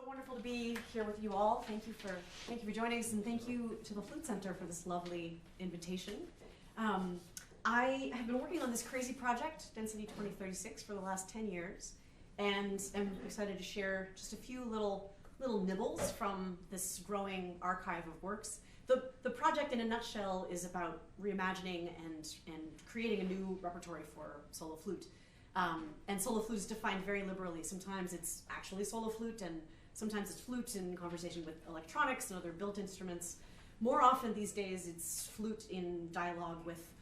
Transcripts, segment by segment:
wonderful to be here with you all. Thank you for joining us, and thank you to the Flute Center for this lovely invitation. I have been working on this crazy project, Density 2036, for the last 10 years, and I'm excited to share just a few little nibbles from this growing archive of works. The project, in a nutshell, is about reimagining and creating a new repertory for solo flute. And solo flute is defined very liberally. Sometimes it's actually solo flute, and sometimes it's flute in conversation with electronics and other built instruments. More often these days, it's flute in dialogue with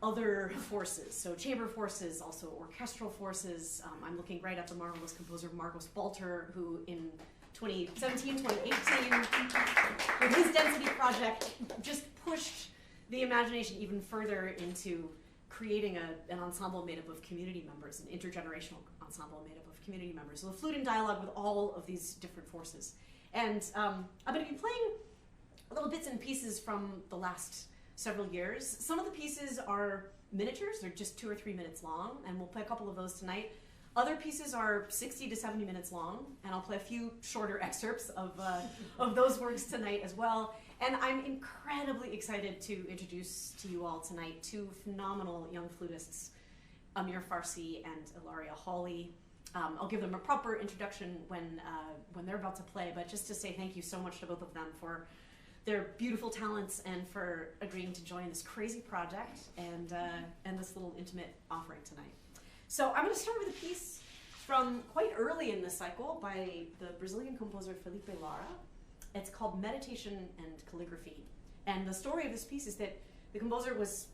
other forces, so chamber forces, also orchestral forces. I'm looking right at the marvelous composer Marcos Balter, who in 2017, 2018, with his Density project, just pushed the imagination even further into creating an ensemble made up of community members, an intergenerational ensemble made up of community members. So the flute in dialogue with all of these different forces. And I'm going to be playing little bits and pieces from the last several years. Some of the pieces are miniatures, they're just 2 or 3 minutes long, and we'll play a couple of those tonight. Other pieces are 60 to 70 minutes long, and I'll play a few shorter excerpts of those works tonight as well. And I'm incredibly excited to introduce to you all tonight 2 phenomenal young flutists, Amir Farsi and Ilaria Hawley. I'll give them a proper introduction when they're about to play, but just to say thank you so much to both of them for their beautiful talents and for agreeing to join this crazy project and this little intimate offering tonight. So I'm going to start with a piece from quite early in this cycle by the Brazilian composer Felipe Lara. It's called Meditation and Calligraphy. And the story of this piece is that the composer was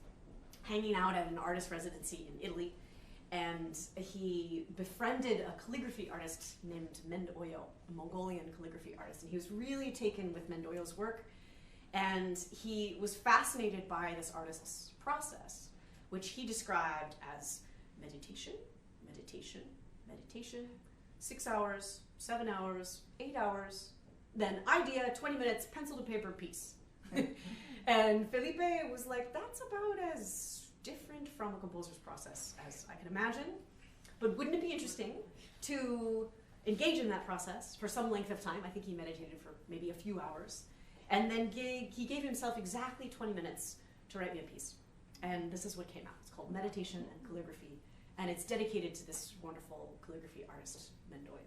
hanging out at an artist residency in Italy, and he befriended a calligraphy artist named Mendoyo, a Mongolian calligraphy artist. And he was really taken with Mendoyo's work, and he was fascinated by this artist's process, which he described as meditation, meditation, meditation, 6 hours, 7 hours, 8 hours, then idea, 20 minutes, pencil to paper piece. And Felipe was like, that's about as different from a composer's process as I can imagine, but wouldn't it be interesting to engage in that process for some length of time? I think he meditated for maybe a few hours, and then he gave himself exactly 20 minutes to write me a piece. And this is what came out. It's called Meditation and Calligraphy, and it's dedicated to this wonderful calligraphy artist, Mendoyo.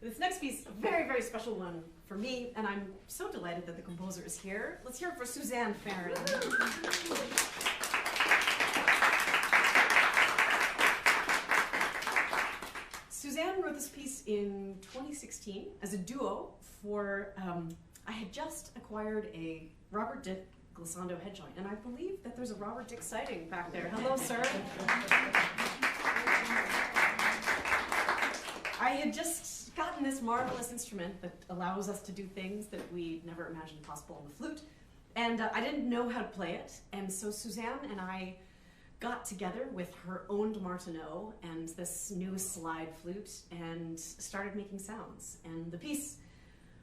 This next piece, a very, very special one for me, and I'm so delighted that the composer is here. Let's hear it for Suzanne Farrin. Suzanne wrote this piece in 2016 as a duo for, I had just acquired a Robert Dick glissando head joint, and I believe that there's a Robert Dick sighting back there. Hello, sir. I had just gotten this marvelous instrument that allows us to do things that we never imagined possible on the flute, and I didn't know how to play it, and so Suzanne and I got together with her owned martenot and this new slide flute and started making sounds, and the piece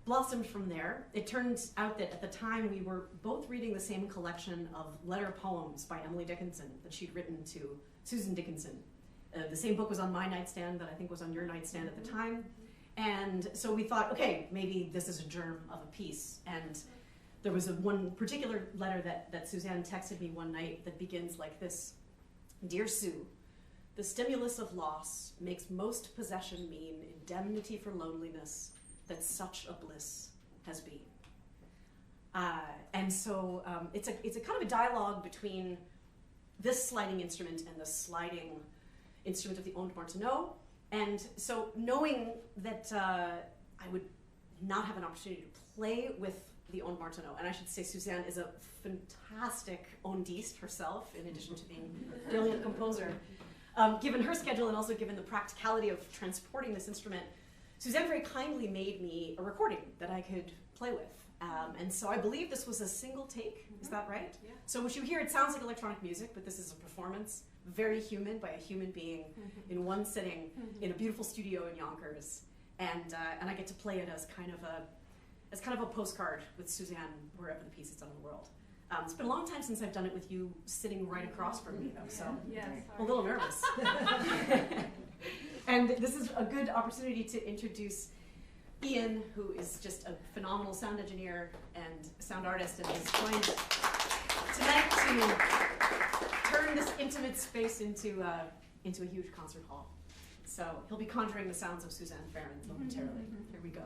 blossomed from there. It turned out that at the time we were both reading the same collection of letter poems by Emily Dickinson that she'd written to Susan Dickinson. The same book was on my nightstand that I think was on your nightstand at the time. And so we thought, okay, maybe this is a germ of a piece. And there was one particular letter that Suzanne texted me one night that begins like this. Dear Sue, the stimulus of loss makes most possession mean indemnity for loneliness that such a bliss has been. And so it's a kind of a dialogue between this sliding instrument and the sliding instrument of the owned martenot. And so knowing that I would not have an opportunity to play with the owned martenot, and I should say Suzanne is a fantastic ondiste herself, in addition to being a brilliant composer. Given her schedule and also given the practicality of transporting this instrument, Suzanne very kindly made me a recording that I could play with. And so I believe this was a single take, is that right? Yeah. So what you hear, it sounds like electronic music, but this is a performance, very human, by a human being in one sitting in a beautiful studio in Yonkers. And I get to play it as kind of a postcard with Suzanne wherever the piece is done in the world. It's been a long time since I've done it with you sitting right across from me, though, so yes, I'm a little nervous. And this is a good opportunity to introduce Ian, who is just a phenomenal sound engineer and sound artist, and is joined tonight to turn this intimate space into a huge concert hall. So he'll be conjuring the sounds of Suzanne Farrin momentarily. Here we go.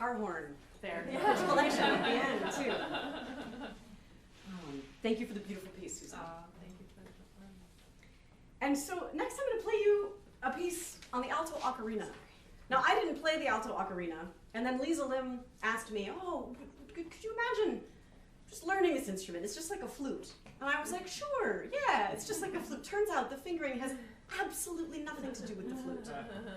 guitar horn there. There's a collection at the end, too. Thank you for the beautiful piece, Suzanne. Thank you for the performance. And so next I'm going to play you a piece on the alto ocarina. Now, I didn't play the alto ocarina, and then Liza Lim asked me, oh, could you imagine just learning this instrument? It's just like a flute. And I was like, sure, yeah, it's just like a flute. Turns out the fingering has absolutely nothing to do with the flute.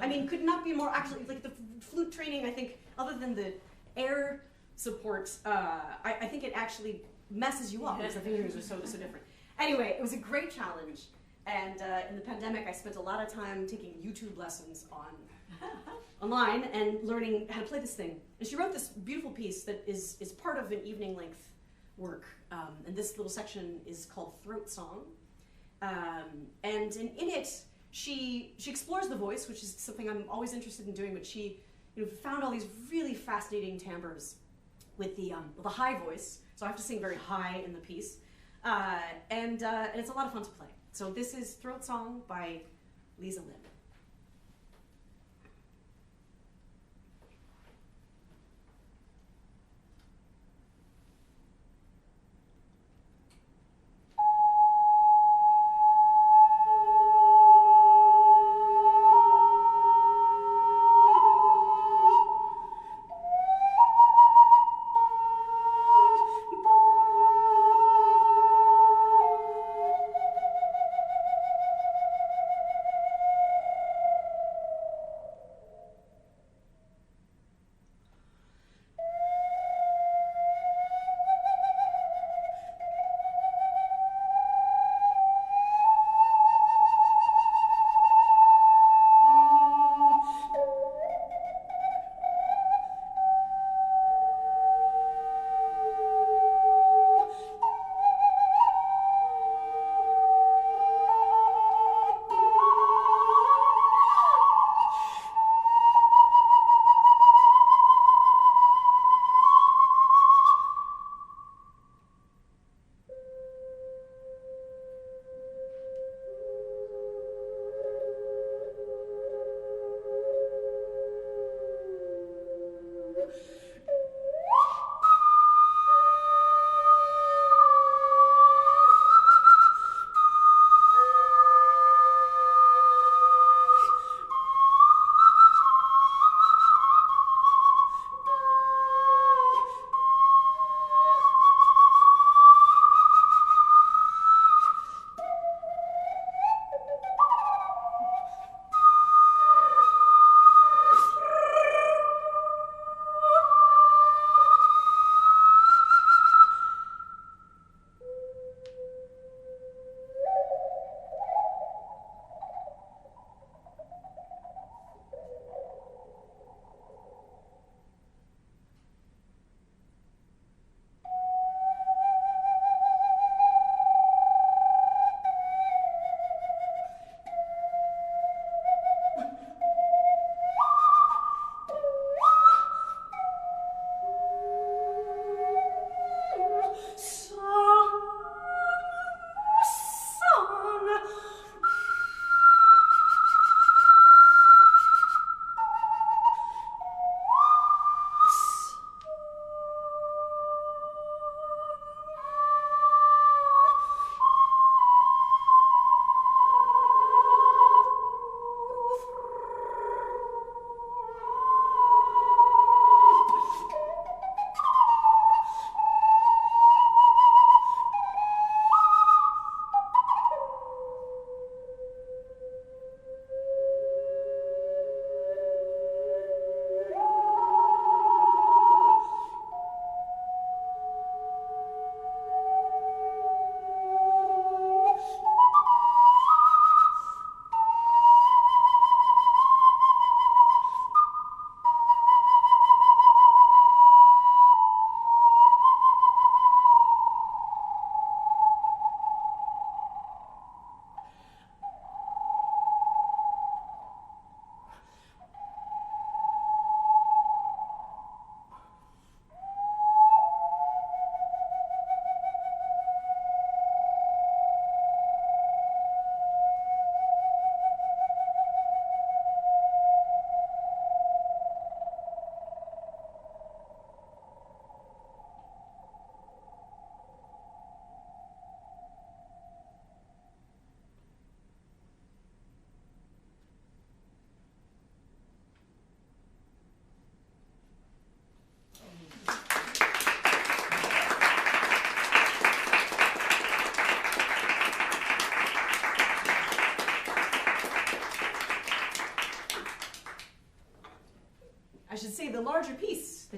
I mean, could not be more actually, like the flute training, I think, other than the air support, I think it actually messes you up because the fingerings are so different. Anyway, it was a great challenge. And in the pandemic, I spent a lot of time taking YouTube lessons online and learning how to play this thing. And she wrote this beautiful piece that is part of an evening length work. And this little section is called Throat Song. And in it, she explores the voice, which is something I'm always interested in doing, but she found all these really fascinating timbres with the high voice. So I have to sing very high in the piece. And it's a lot of fun to play. So this is Throat Song by Liza Lim.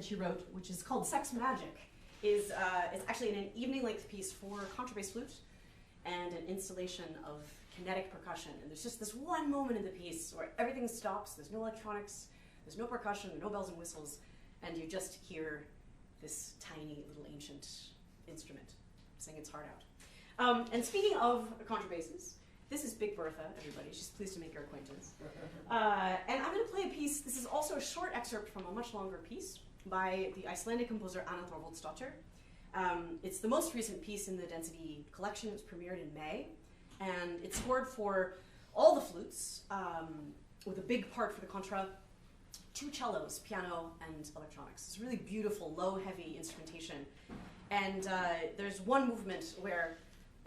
that she wrote, which is called Sex Magic, is it's actually an evening-length piece for contrabass flute and an installation of kinetic percussion. And there's just this one moment in the piece where everything stops, there's no electronics, there's no percussion, no bells and whistles, and you just hear this tiny little ancient instrument sing its heart out. And speaking of contrabasses, this is Big Bertha, everybody. She's pleased to make your acquaintance. And I'm going to play a piece. This is also a short excerpt from a much longer piece by the Icelandic composer Anna Thorvaldsdottir. It's the most recent piece in the Density collection. It was premiered in May. And it's scored for all the flutes, with a big part for the contra, 2 cellos, piano, and electronics. It's really beautiful, low, heavy instrumentation. And there's one movement where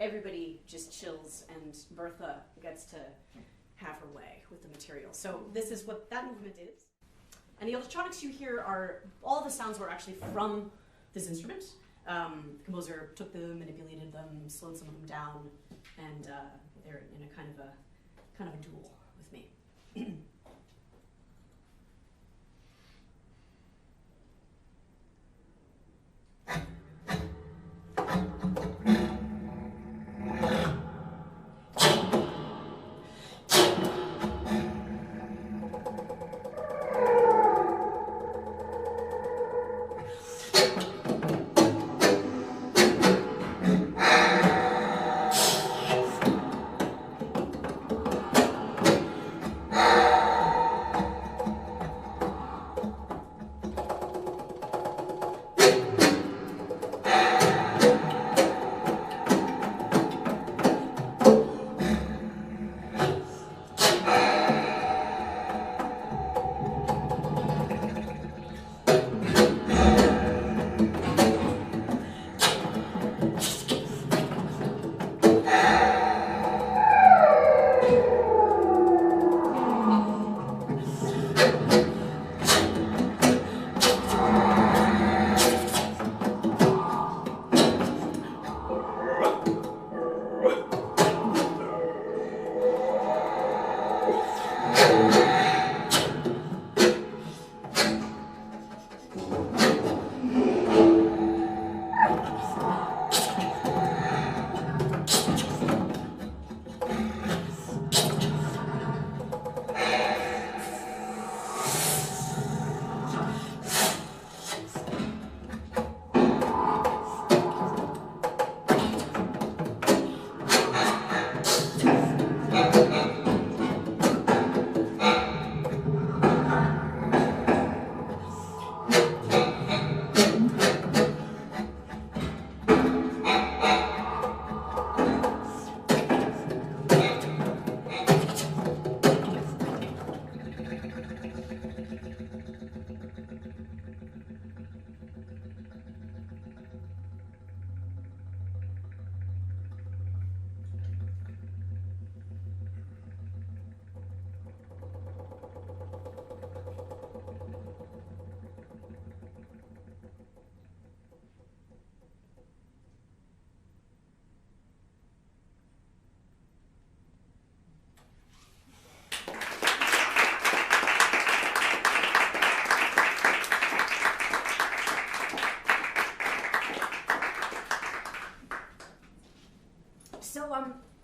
everybody just chills and Bertha gets to have her way with the material. So this is what that movement is. And the electronics you hear are, all the sounds were actually from this instrument. The composer took them, manipulated them, slowed some of them down, and they're in a kind of a duel with me.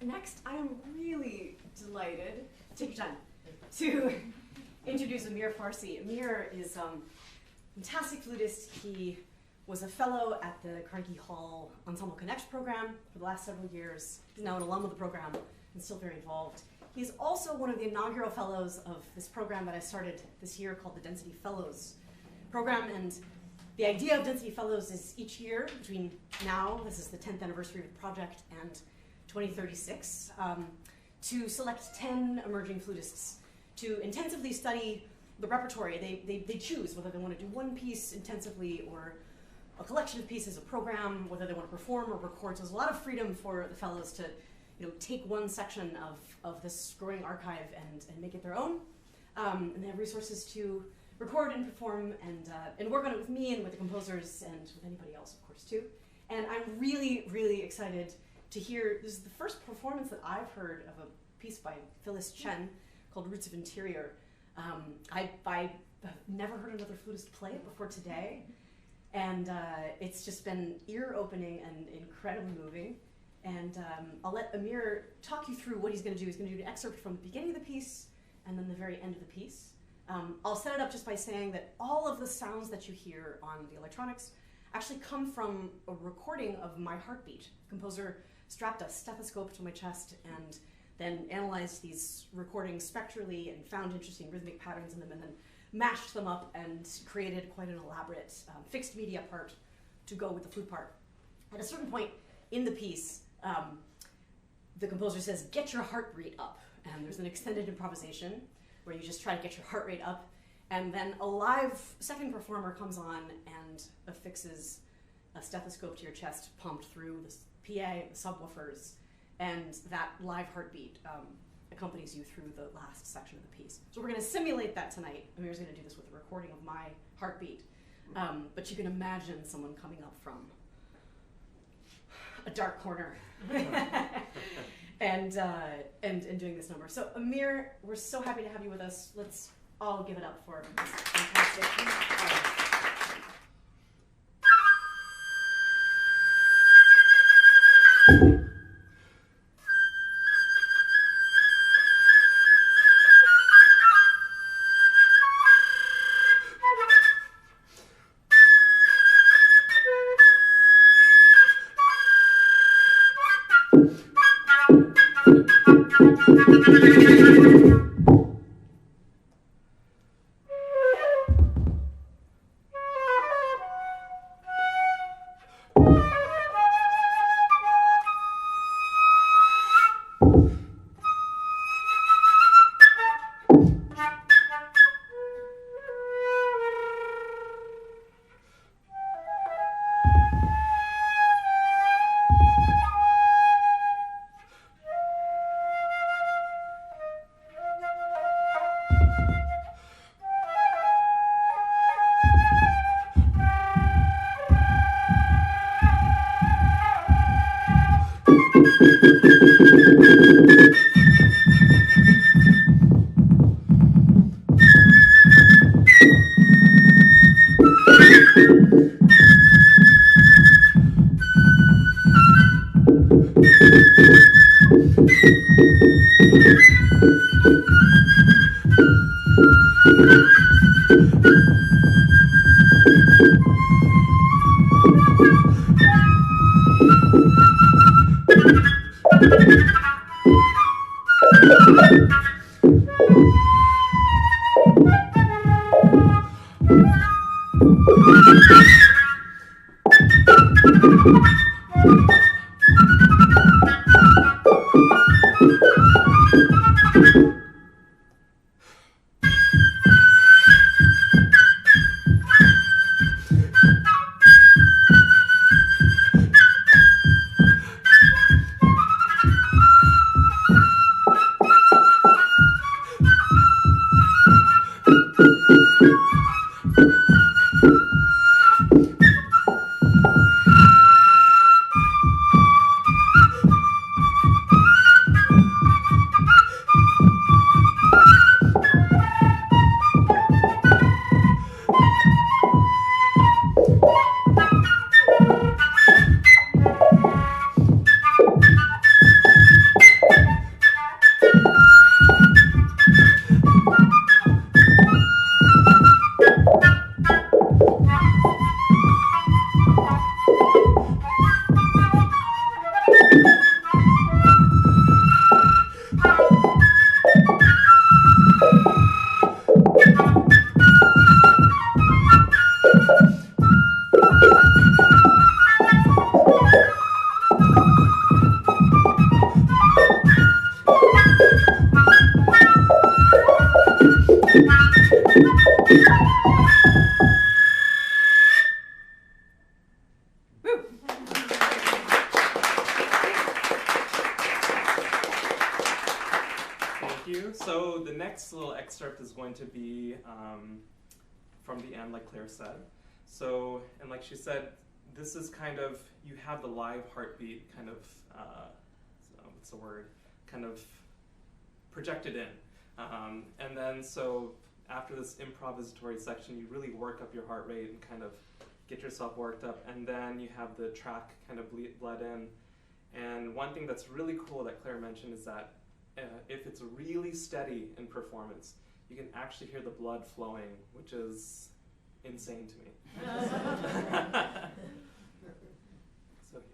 Next, I am really delighted, take your time, to introduce Amir Farsi. Amir is a fantastic flutist. He was a fellow at the Carnegie Hall Ensemble Connect program for the last several years. He's now an alum of the program and still very involved. He's also one of the inaugural fellows of this program that I started this year called the Density Fellows program. And the idea of Density Fellows is each year between now, this is the 10th anniversary of the project, and 2036, to select 10 emerging flutists to intensively study the repertoire. They choose whether they want to do one piece intensively or a collection of pieces, a program, whether they want to perform or record. So there's a lot of freedom for the fellows to take one section of this growing archive and make it their own. And they have resources to record and perform and work on it with me and with the composers and with anybody else, of course, too. And I'm really, really excited to hear, this is the first performance that I've heard of a piece by Phyllis Chen called Roots of Interior. I I've never heard another flutist play it before today. And it's just been ear-opening and incredibly moving. And I'll let Amir talk you through what he's going to do. He's going to do an excerpt from the beginning of the piece and then the very end of the piece. I'll set it up just by saying that all of the sounds that you hear on the electronics actually come from a recording of my heartbeat. The composer strapped a stethoscope to my chest and then analyzed these recordings spectrally and found interesting rhythmic patterns in them, and then mashed them up and created quite an elaborate fixed media part to go with the flute part. At a certain point in the piece, the composer says, "Get your heart rate up." And there's an extended improvisation where you just try to get your heart rate up. And then a live second performer comes on and affixes a stethoscope to your chest, pumped through the PA, the subwoofers, and that live heartbeat accompanies you through the last section of the piece. So we're going to simulate that tonight. Amir's going to do this with a recording of my heartbeat. But you can imagine someone coming up from a dark corner and doing this number. So Amir, we're so happy to have you with us. Let's all give it up for this fantastic. Excerpt is going to be from the end, like Claire said. So, and like she said, this is kind of, you have the live heartbeat kind of, what's the word, kind of projected in. And then, so after this improvisatory section, you really work up your heart rate and kind of get yourself worked up, and then you have the track kind of bled in. And one thing that's really cool that Claire mentioned is that if it's really steady in performance, you can actually hear the blood flowing, which is insane to me. So here.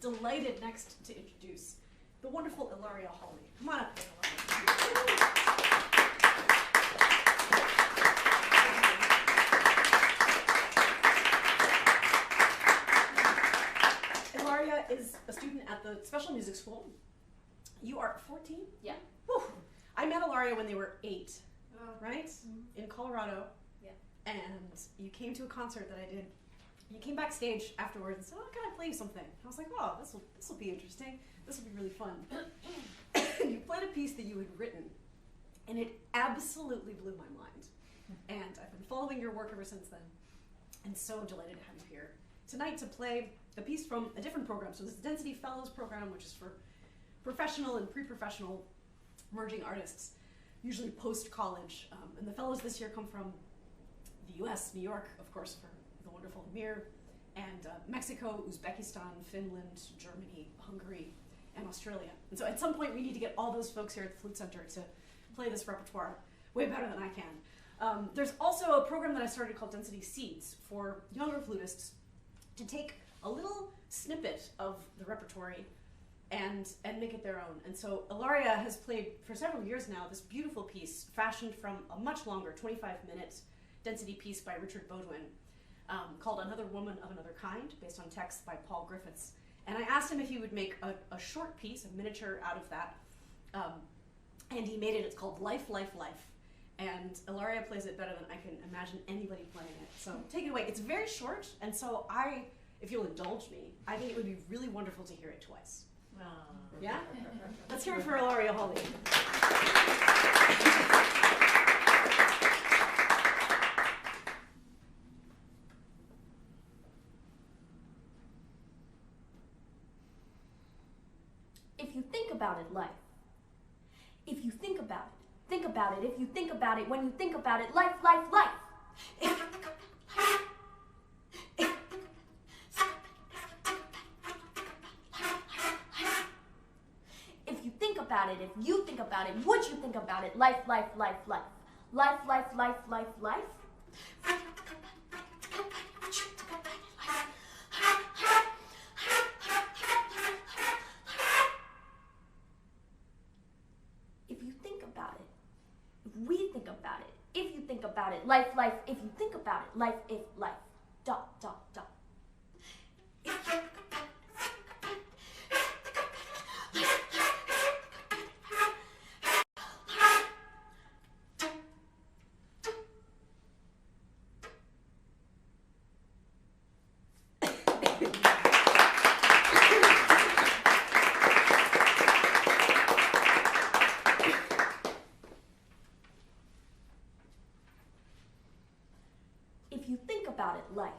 delighted next to introduce the wonderful Ilaria Hawley. Come on up, Ilaria is a student at the Special Music School, you are 14? Yeah. Whew. I met Ilaria when they were 8, right? Mm-hmm. In Colorado. Yeah. And you came to a concert that I did. You came backstage afterwards and said, "Oh, can I play you something?" I was like, "Oh, this will be interesting. This will be really fun." And you played a piece that you had written, and it absolutely blew my mind. And I've been following your work ever since then, and so delighted to have you here tonight to play a piece from a different program. So this is the Density Fellows program, which is for professional and pre-professional emerging artists, usually post-college. And the fellows this year come from the US, New York, of course, for the wonderful Amir, and Mexico, Uzbekistan, Finland, Germany, Hungary, and Australia. And so at some point we need to get all those folks here at the Flute Center to play this repertoire way better than I can. There's also a program that I started called Density Seeds for younger flutists to take a little snippet of the repertory and make it their own. And so Ilaria has played for several years now this beautiful piece fashioned from a much longer 25-minute density piece by Richard Beaudoin called Another Woman of Another Kind, based on text by Paul Griffiths. And I asked him if he would make a short piece, a miniature out of that, and he made it. It's called Life, Life, Life. And Ilaria plays it better than I can imagine anybody playing it. So take it away. It's very short, and so if you'll indulge me, I think it would be really wonderful to hear it twice. Yeah? Let's hear it for Ilaria Hawley. If you think about it, life. If you think about it, think about it. If you think about it, when you think about it, life, life, life. If you think about it, if you think about it, would you think about it, life, life, life, life. Life, life, life, life, life. About it, life, life, if you think about it, life, if life, dot, dot, dot. If you think about it, life.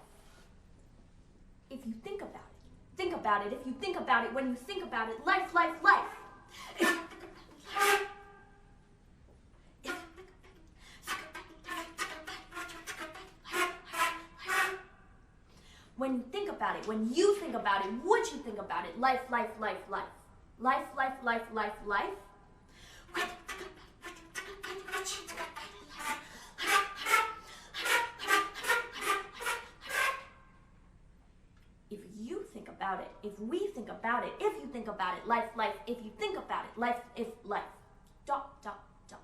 If you think about it, think about it. If you think about it, when you think about it, life, life, life. When you think about it, when you think about it, would you think about it, life, life, life, life. Life, life, life, life, life. About it, if we think about it, if you think about it, life, life, if you think about it, life, if life, dot, dot, dot.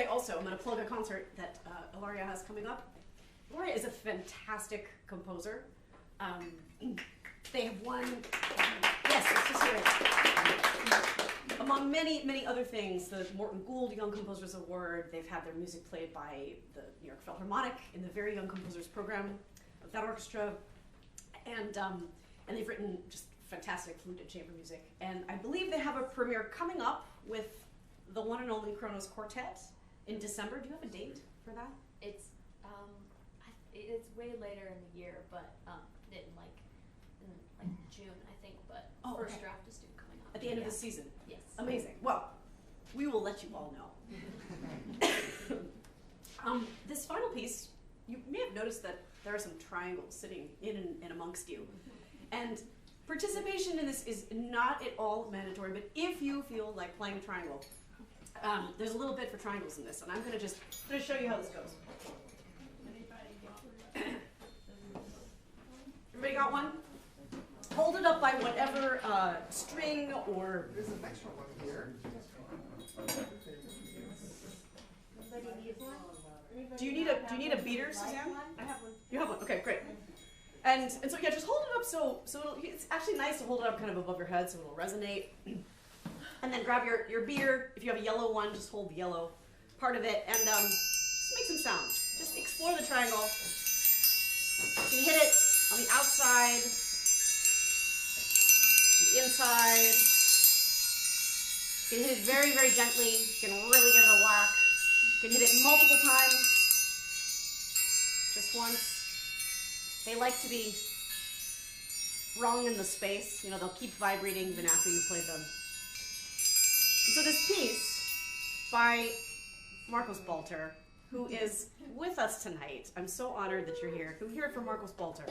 Also, I'm going to plug a concert that Ilaria has coming up. Ilaria is a fantastic composer. They have won, yes, let's just hear it. Among many, many other things, the Morton Gould Young Composers Award. They've had their music played by the New York Philharmonic in the Very Young Composers program of that orchestra. And they've written just fantastic flute and chamber music. And I believe they have a premiere coming up with the one and only Kronos Quartet in December. Do you have a date for that? It's way later in the year, but in June, I think. But first draft is due coming up at the end of the season. Yes. Amazing. Well, we will let you all know. This final piece, you may have noticed that there are some triangles sitting in and amongst you, and Participation in this is not at all mandatory, but if you feel like playing a triangle, there's a little bit for triangles in this, and I'm going to show you how this goes. Everybody got one? Hold it up by whatever string or. There's an extra one here. Do you need a beater, Suzanne? I have one. You have one. Okay, great. And so yeah, just hold it up so it's actually nice to hold it up kind of above your head so it'll resonate. And then grab your beer. If you have a yellow one, just hold the yellow part of it and just make some sounds. Just explore the triangle. You can hit it on the outside, the inside. You can hit it very, very gently. You can really give it a whack. You can hit it multiple times. Just once. They like to be rung in the space. You know, they'll keep vibrating even after you play them. And so this piece by Marcos Balter, who is with us tonight. I'm so honored that you're here. Can we hear it from Marcos Balter?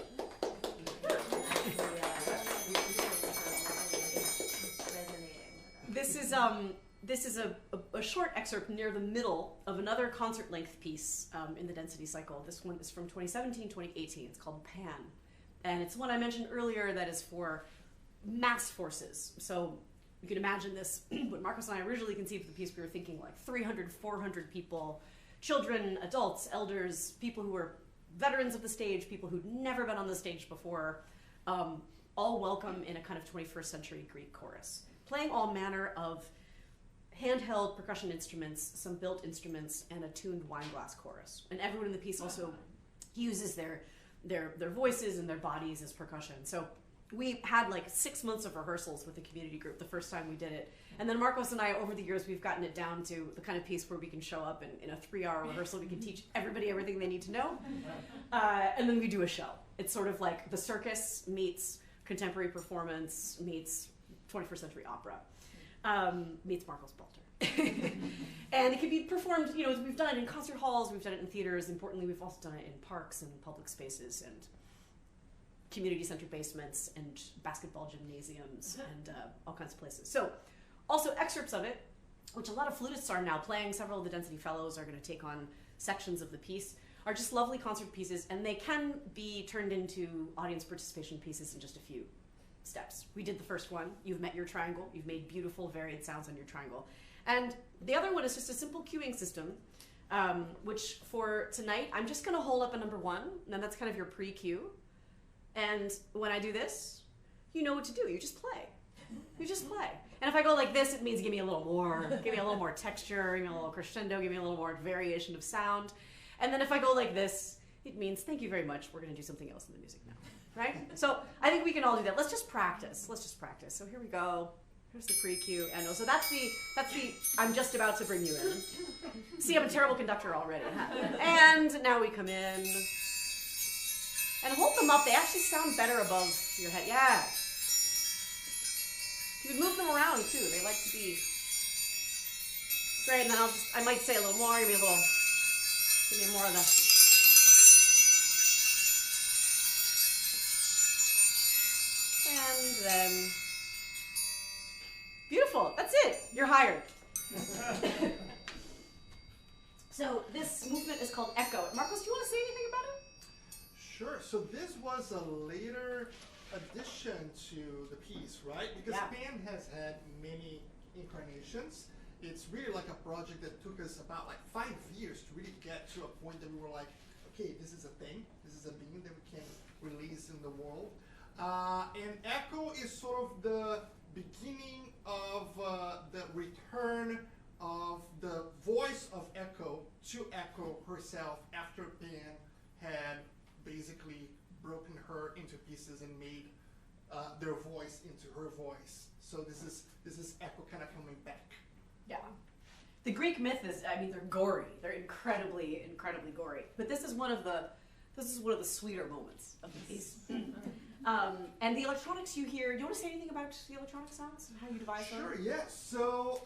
This is a short excerpt near the middle of another concert-length piece in the Density cycle. This one is from 2017-2018. It's called Pan. And it's one I mentioned earlier that is for mass forces. So you can imagine this, when Marcos and I originally conceived the piece, we were thinking like 300, 400 people, children, adults, elders, people who were veterans of the stage, people who'd never been on the stage before, all welcome in a kind of 21st century Greek chorus, playing all manner of handheld percussion instruments, some built instruments, and a tuned wine glass chorus. And everyone in the piece also uses their voices and their bodies as percussion. So we had like 6 months of rehearsals with the community group the first time we did it. And then Marcos and I, over the years, we've gotten it down to the kind of piece where we can show up and in a 3-hour rehearsal, we can teach everybody everything they need to know. And then we do a show. It's sort of like the circus meets contemporary performance meets 21st century opera. Meets Marcos Balter. And it can be performed, you know, we've done it in concert halls, we've done it in theaters, importantly we've also done it in parks and public spaces and community center basements and basketball gymnasiums and all kinds of places. So also excerpts of it, which a lot of flutists are now playing. Several of the Density Fellows are going to take on sections of the piece, are just lovely concert pieces, and they can be turned into audience participation pieces in just a few steps. We did the first one. You've met your triangle. You've made beautiful, varied sounds on your triangle. And the other one is just a simple cueing system, which for tonight, I'm just going to hold up a number 1, and then that's kind of your pre-cue. And when I do this, you know what to do. You just play. You just play. And if I go like this, it means give me a little more. Give me a little more texture, give me a little crescendo, give me a little more variation of sound. And then if I go like this, it means thank you very much. We're going to do something else in the music now. Right? So I think we can all do that. Let's just practice. Let's just practice. So here we go. Here's the pre-cue. And so that's the I'm just about to bring you in. See, I'm a terrible conductor already. Huh? And now we come in. And hold them up. They actually sound better above your head. Yeah. You can move them around too. They like to be great. And then I might say a little more. Give me more of the. And then, beautiful, that's it, you're hired. So this movement is called Echo. Marcos, do you want to say anything about it? Sure, so this was a later addition to the piece, right? Because Pan has had many incarnations. It's really like a project that took us about like 5 years to really get to a point that we were like, okay, this is a thing, this is a being that we can release in the world. And Echo is sort of the beginning of the return of the voice of Echo to Echo herself after Pan had basically broken her into pieces and made their voice into her voice. So this is Echo kind of coming back. Yeah. The Greek myth is, I mean, they're gory. They're incredibly, incredibly gory. But this is one of the sweeter moments of the piece. And the electronics you hear, do you want to say anything about the electronic sounds and how you devise them? Sure, yeah. So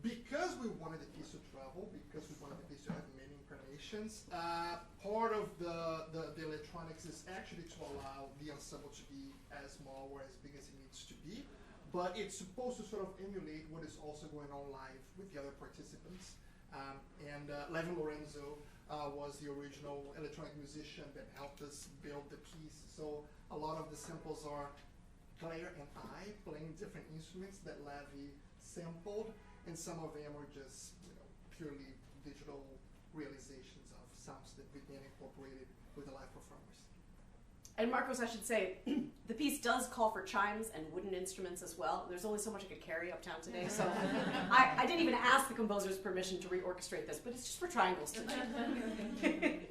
because we wanted the piece to travel, because we wanted the piece to have many incarnations, variations. Part of the electronics is actually to allow the ensemble to be as small or as big as it needs to be, but it's supposed to sort of emulate what is also going on live with the other participants. Levin Lorenzo was the original electronic musician that helped us build the piece. So a lot of the samples are Claire and I playing different instruments that Levi sampled, and some of them are just purely digital realizations of sounds that we then incorporated with the live performers. And Marcos, I should say, the piece does call for chimes and wooden instruments as well. There's only so much I could carry uptown today, so I didn't even ask the composer's permission to reorchestrate this, but it's just for triangles tonight.